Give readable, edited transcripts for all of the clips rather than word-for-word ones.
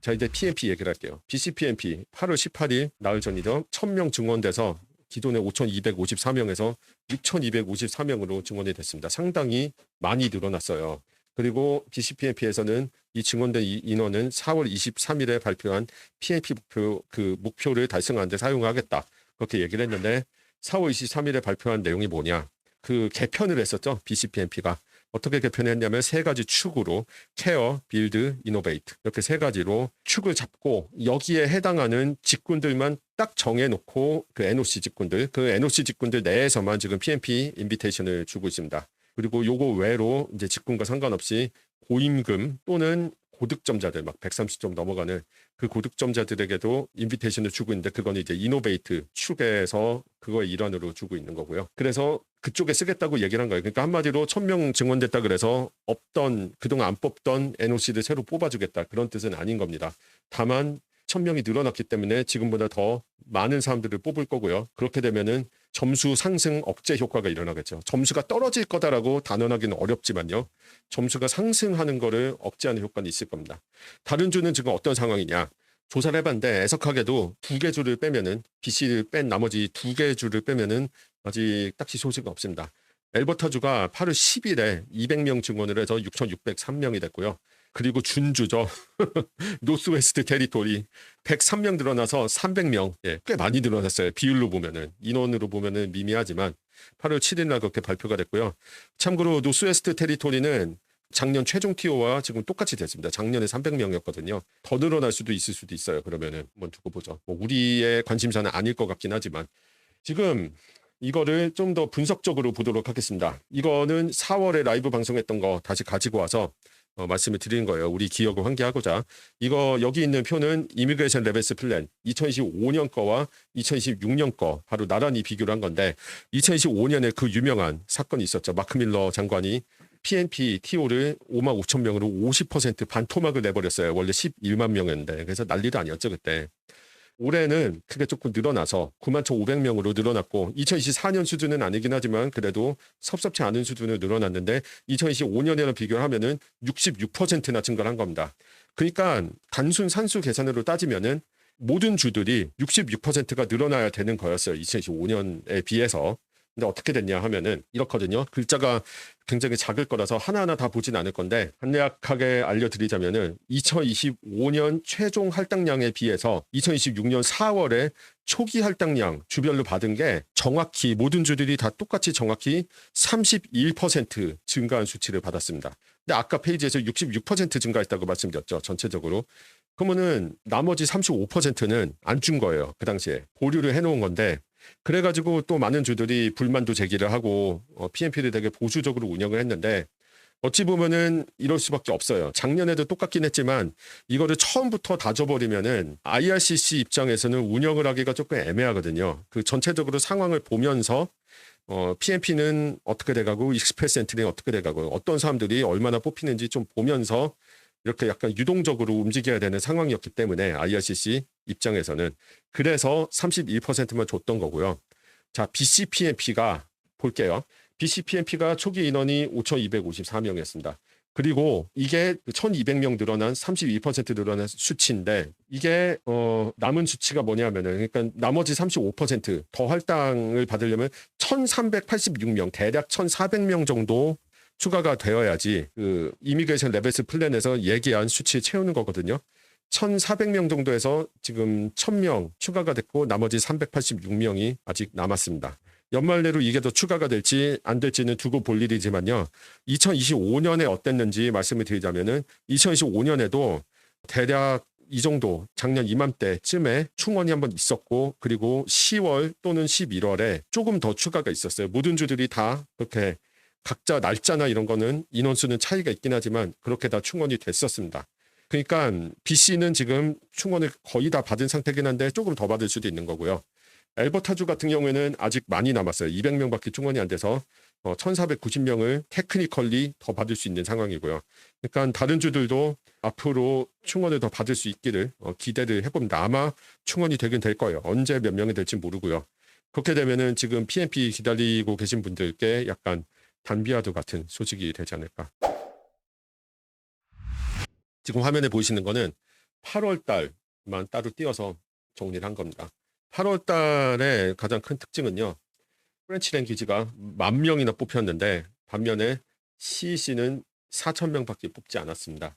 자, 이제 PMP 얘기를 할게요. BCPMP 8월 18일 나흘 전이죠. 1000명 증원돼서 기존의 5254명에서 6254명으로 증원이 됐습니다. 상당히 많이 늘어났어요. 그리고 BCPMP에서는 이 증원된 인원은 4월 23일에 발표한 PMP 목표를 달성하는 데 사용하겠다. 그렇게 얘기를 했는데 4월 23일에 발표한 내용이 뭐냐? 그 개편을 했었죠. BCPMP가. 어떻게 개편했냐면 세 가지 축으로 케어, 빌드, 이노베이트 이렇게 세 가지로 축을 잡고 여기에 해당하는 직군들만 딱 정해놓고 그 NOC 직군들, 그 NOC 직군들 내에서만 지금 PMP 인비테이션을 주고 있습니다. 그리고 요거 외로 이제 직군과 상관없이 고임금 또는 고득점자들 막 130점 넘어가는 그 고득점자들에게도 인비테이션을 주고 있는데 그건 이제 이노베이트 축에서 그거의 일환으로 주고 있는 거고요. 그래서 그쪽에 쓰겠다고 얘기를 한 거예요. 그러니까 한마디로 1000명 증원됐다 그래서 없던 그동안 안 뽑던 NOC를 새로 뽑아주겠다 그런 뜻은 아닌 겁니다. 다만 1000명이 늘어났기 때문에 지금보다 더 많은 사람들을 뽑을 거고요. 그렇게 되면은 점수 상승 억제 효과가 일어나겠죠. 점수가 떨어질 거다라고 단언하기는 어렵지만요. 점수가 상승하는 거를 억제하는 효과는 있을 겁니다. 다른 주는 지금 어떤 상황이냐. 조사를 해봤는데 애석하게도 2개 주를 빼면은 BC를 뺀 나머지 2개 주를 빼면은 아직 딱히 소식은 없습니다. 엘버타 주가 8월 10일에 200명 증원을 해서 6,603명이 됐고요. 그리고 준주죠. 노스웨스트 테리토리 103명 늘어나서 300명. 예, 꽤 많이 늘어났어요. 비율로 보면은 인원으로 보면은 미미하지만 8월 7일 날 그렇게 발표가 됐고요. 참고로 노스웨스트 테리토리는 작년 최종 TO와 지금 똑같이 됐습니다. 작년에 300명이었거든요. 더 늘어날 수도 있을 수도 있어요. 그러면은 한번 두고 보죠. 뭐 우리의 관심사는 아닐 것 같긴 하지만 지금 이거를 좀 더 분석적으로 보도록 하겠습니다. 이거는 4월에 라이브 방송했던 거 다시 가지고 와서 말씀을 드리는 거예요. 우리 기억을 환기하고자. 이거 여기 있는 표는 이미그레이션 레벨스 플랜 2025년 거와 2026년 거 바로 나란히 비교를 한 건데 2025년에 그 유명한 사건이 있었죠. 마크 밀러 장관이 PNP TO를 5만 5천 명으로 50% 반토막을 내버렸어요. 원래 11만 명이었는데 그래서 난리도 아니었죠 그때. 올해는 크게 조금 늘어나서 9만 1,500명으로 늘어났고 2024년 수준은 아니긴 하지만 그래도 섭섭치 않은 수준으로 늘어났는데 2025년이랑 비교를 하면은 66%나 증가를 한 겁니다. 그러니까 단순 산수 계산으로 따지면은 모든 주들이 66%가 늘어나야 되는 거였어요. 2025년에 비해서. 근데 어떻게 됐냐 하면은 이렇거든요. 글자가 굉장히 작을 거라서 하나하나 다 보진 않을 건데 간략하게 알려드리자면은 2025년 최종 할당량에 비해서 2026년 4월에 초기 할당량 주별로 받은 게 정확히 모든 주들이 다 똑같이 정확히 31% 증가한 수치를 받았습니다. 근데 아까 페이지에서 66% 증가했다고 말씀드렸죠. 전체적으로. 그러면은 나머지 35%는 안 준 거예요. 그 당시에 보류를 해놓은 건데 그래가지고 또 많은 주들이 불만도 제기를 하고 PMP를 되게 보수적으로 운영을 했는데 어찌 보면은 이럴 수밖에 없어요. 작년에도 똑같긴 했지만 이거를 처음부터 다 줘버리면은 IRCC 입장에서는 운영을 하기가 조금 애매하거든요. 그 전체적으로 상황을 보면서 PMP는 어떻게 돼가고 익스프레스 엔트리는 어떻게 돼가고 어떤 사람들이 얼마나 뽑히는지 좀 보면서 이렇게 약간 유동적으로 움직여야 되는 상황이었기 때문에 IRCC 입장에서는 그래서 31%만 줬던 거고요. 자, BCPMP가 볼게요. BCPMP가 초기 인원이 5,254명이었습니다. 그리고 이게 1,200명 늘어난 32% 늘어난 수치인데 이게 남은 수치가 뭐냐면은 그러니까 나머지 35%더 할당을 받으려면 1,386명 대략 1,400명 정도 추가가 되어야지 그 이미그레이션 레벨스 플랜에서 얘기한 수치 채우는 거거든요. 1,400명 정도에서 지금 1,000명 추가가 됐고 나머지 386명이 아직 남았습니다. 연말 내로 이게 더 추가가 될지 안 될지는 두고 볼 일이지만요. 2025년에 어땠는지 말씀을 드리자면은 2025년에도 대략 이 정도 작년 이맘때쯤에 충원이 한번 있었고 그리고 10월 또는 11월에 조금 더 추가가 있었어요. 모든 주들이 다 그렇게 각자 날짜나 이런 거는 인원수는 차이가 있긴 하지만 그렇게 다 충원이 됐었습니다. 그러니까 BC는 지금 충원을 거의 다 받은 상태긴 한데 조금 더 받을 수도 있는 거고요. 엘버타주 같은 경우에는 아직 많이 남았어요. 200명밖에 충원이 안 돼서 1,490명을 테크니컬리 더 받을 수 있는 상황이고요. 그러니까 다른 주들도 앞으로 충원을 더 받을 수 있기를 기대를 해봅니다. 아마 충원이 되긴 될 거예요. 언제 몇 명이 될지 모르고요. 그렇게 되면은 지금 PMP 기다리고 계신 분들께 약간 단비와도 같은 소식이 되지 않을까. 지금 화면에 보이시는 거는 8월 달만 따로 띄어서 정리를 한 겁니다. 8월 달의 가장 큰 특징은요. 프렌치 랭귀지가 10,000명이나 뽑혔는데 반면에 CEC는 4,000명밖에 뽑지 않았습니다.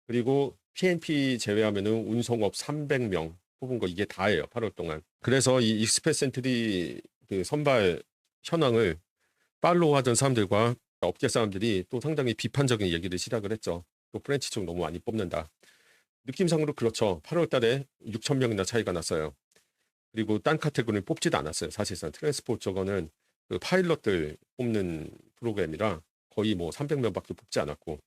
그리고 PNP 제외하면은 운송업 300명 뽑은 거 이게 다예요. 8월 동안. 그래서 이 익스프레스 센트리 그 선발 현황을 팔로우하던 사람들과 업계 사람들이 또 상당히 비판적인 얘기를 시작을 했죠. 또 프렌치 쪽 너무 많이 뽑는다. 느낌상으로 그렇죠. 8월 달에 6,000명이나 차이가 났어요. 그리고 딴 카테고리는 뽑지도 않았어요. 사실상 트랜스포트 저거는 그 파일럿들 뽑는 프로그램이라 거의 뭐 300명밖에 뽑지 않았고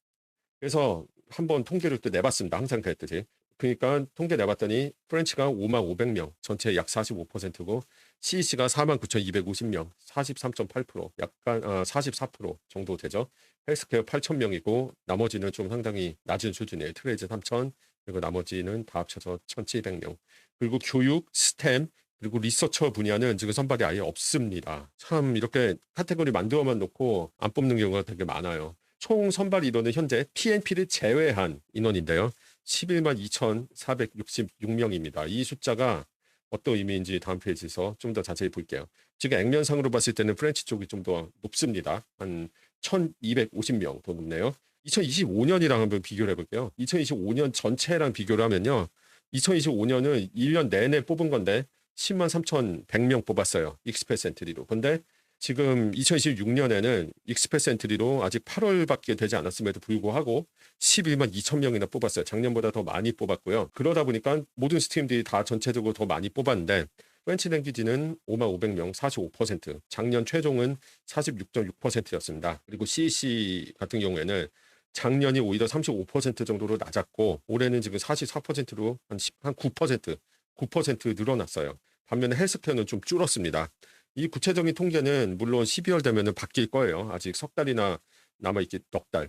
그래서 한번 통계를 또 내봤습니다. 항상 그랬듯이. 그러니까 통계 내봤더니 프렌치가 55,500명, 전체 약 45%고 CEC가 49,250명, 43.8%, 약간 44% 정도 되죠. 헬스케어 8,000명이고 나머지는 좀 상당히 낮은 수준이에요. 트레이즈 3,000, 그리고 나머지는 다 합쳐서 1,700명. 그리고 교육, 스템, 그리고 리서처 분야는 지금 선발이 아예 없습니다. 참 이렇게 카테고리 만들어만 놓고 안 뽑는 경우가 되게 많아요. 총 선발 인원은 현재 PNP를 제외한 인원인데요. 11만 2,466명입니다. 이 숫자가 어떤 의미인지 다음 페이지에서 좀 더 자세히 볼게요. 지금 액면상으로 봤을 때는 프렌치 쪽이 좀 더 높습니다. 한 1,250명 더 높네요. 2025년이랑 한번 비교를 해볼게요. 2025년 전체랑 비교를 하면요. 2025년은 1년 내내 뽑은 건데 10만 3,100명 뽑았어요. 익스프레스 엔트리로. 근데 지금 2026년에는 익스프레스 엔트리로 아직 8월밖에 되지 않았음에도 불구하고 11만 2천 명이나 뽑았어요. 작년보다 더 많이 뽑았고요. 그러다 보니까 모든 스팀들이 다 전체적으로 더 많이 뽑았는데 프렌치 랭귀지는 5만 500명, 45%. 작년 최종은 46.6%였습니다. 그리고 CEC 같은 경우에는 작년이 오히려 35% 정도로 낮았고 올해는 지금 44%로 한 9% 늘어났어요. 반면에 헬스케어는 좀 줄었습니다. 이 구체적인 통계는 물론 12월 되면은 바뀔 거예요. 아직 석 달이나 남아있기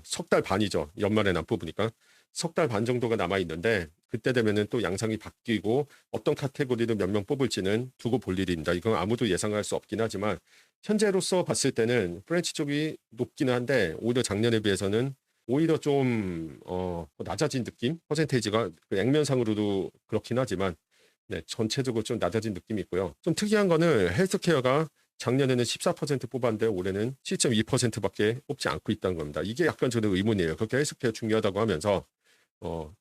석 달 반이죠. 연말에 안 뽑으니까 석 달 반 정도가 남아있는데 그때 되면은 또 양상이 바뀌고 어떤 카테고리를 몇 명 뽑을지는 두고 볼 일입니다. 이건 아무도 예상할 수 없긴 하지만 현재로서 봤을 때는 프렌치 쪽이 높기는 한데 오히려 작년에 비해서는 오히려 좀 낮아진 느낌? 퍼센테이지가 그 액면상으로도 그렇긴 하지만 네, 전체적으로 좀 낮아진 느낌이 있고요. 좀 특이한 거는 헬스케어가 작년에는 14% 뽑았는데 올해는 7.2%밖에 뽑지 않고 있다는 겁니다. 이게 약간 저는 의문이에요. 그렇게 헬스케어 중요하다고 하면서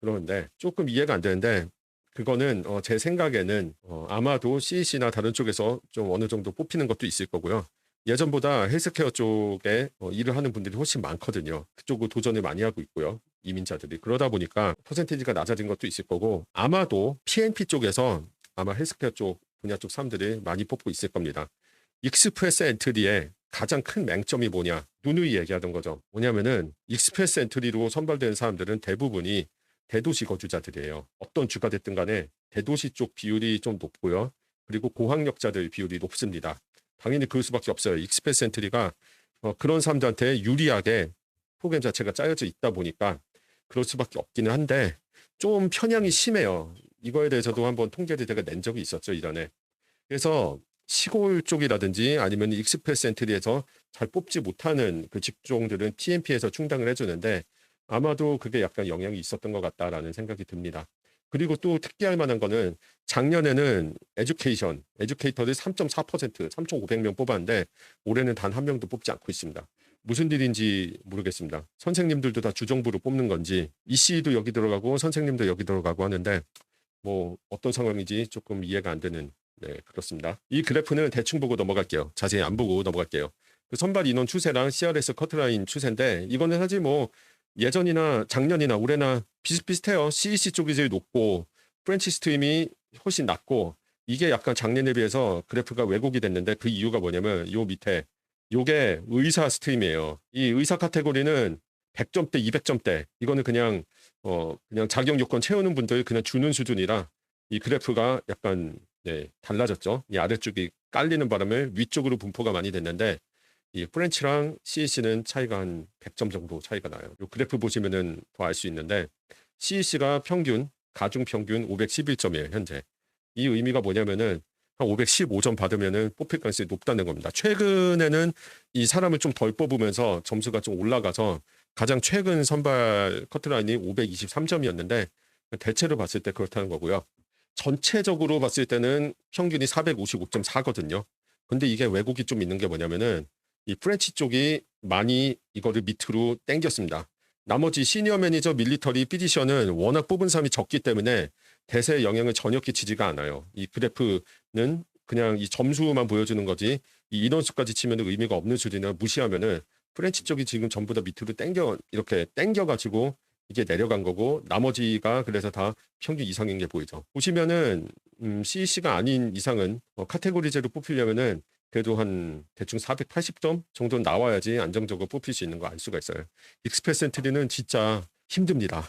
그러는데 조금 이해가 안 되는데 그거는 제 생각에는 아마도 CEC나 다른 쪽에서 좀 어느 정도 뽑히는 것도 있을 거고요. 예전보다 헬스케어 쪽에 일을 하는 분들이 훨씬 많거든요. 그쪽으로 도전을 많이 하고 있고요. 이민자들이. 그러다 보니까 퍼센테이지가 낮아진 것도 있을 거고 아마도 PNP 쪽에서 아마 헬스케어 쪽 분야 쪽 사람들이 많이 뽑고 있을 겁니다. 익스프레스 엔트리의 가장 큰 맹점이 뭐냐? 누누이 얘기하던 거죠. 뭐냐면은 익스프레스 엔트리로 선발된 사람들은 대부분이 대도시 거주자들이에요. 어떤 주가 됐든 간에 대도시 쪽 비율이 좀 높고요. 그리고 고학력자들 비율이 높습니다. 당연히 그럴 수밖에 없어요. 익스프레스 엔트리가 그런 사람들한테 유리하게 프로그램 자체가 짜여져 있다 보니까 그럴 수밖에 없기는 한데 좀 편향이 심해요. 이거에 대해서도 한번 통계를 제가 낸 적이 있었죠, 이전에. 그래서 시골 쪽이라든지 아니면 익스프레스 엔트리에서 잘 뽑지 못하는 그 직종들은 TMP에서 충당을 해주는데 아마도 그게 약간 영향이 있었던 것 같다라는 생각이 듭니다. 그리고 또 특기할 만한 거는 작년에는 에듀케이터를 3.4%, 3,500명 뽑았는데 올해는 단 한 명도 뽑지 않고 있습니다. 무슨 일인지 모르겠습니다. 선생님들도 다 주정부로 뽑는 건지 EC도 여기 들어가고 선생님도 여기 들어가고 하는데 뭐 어떤 상황인지 조금 이해가 안 되는 그렇습니다. 이 그래프는 대충 보고 넘어갈게요. 자세히 안 보고 넘어갈게요. 그 선발 인원 추세랑 CRS 커트라인 추세인데 이거는 사실 뭐 예전이나 작년이나 올해나 비슷비슷해요. CEC 쪽이 제일 높고 프렌치 스트림이 훨씬 낮고 이게 약간 작년에 비해서 그래프가 왜곡이 됐는데 그 이유가 뭐냐면 요 밑에 요게 의사 스트림이에요. 이 의사 카테고리는 100점대, 200점대 이거는 그냥 자격 요건 채우는 분들 그냥 주는 수준이라 이 그래프가 약간 달라졌죠. 이 아래쪽이 깔리는 바람에 위쪽으로 분포가 많이 됐는데 이 프렌치랑 CEC는 차이가 한 100점 정도 차이가 나요. 이 그래프 보시면은 더 알 수 있는데 CEC가 가중 평균 511점이에요, 현재. 이 의미가 뭐냐면은 한 515점 받으면은 뽑힐 가능성이 높다는 겁니다. 최근에는 이 사람을 좀 덜 뽑으면서 점수가 좀 올라가서 가장 최근 선발 커트라인이 523점이었는데 대체로 봤을 때 그렇다는 거고요. 전체적으로 봤을 때는 평균이 455.4거든요. 근데 이게 왜곡이 좀 있는 게 뭐냐면은 이 프렌치 쪽이 많이 이거를 밑으로 당겼습니다. 나머지 시니어 매니저, 밀리터리, 피지션은 워낙 뽑은 사람이 적기 때문에 대세에 영향을 전혀 끼치지가 않아요. 이 그래프는 그냥 이 점수만 보여주는 거지 이 인원수까지 치면 의미가 없는 수준이라 무시하면은 프렌치 쪽이 지금 전부 다 밑으로 이렇게 당겨가지고 이게 내려간 거고 나머지가 그래서 다 평균 이상인 게 보이죠. 보시면은 CEC가 아닌 이상은 카테고리제로 뽑히려면은 그래도 한 대충 480점 정도는 나와야지 안정적으로 뽑힐 수 있는 거 알 수가 있어요. 익스프레스 엔트리는 진짜 힘듭니다.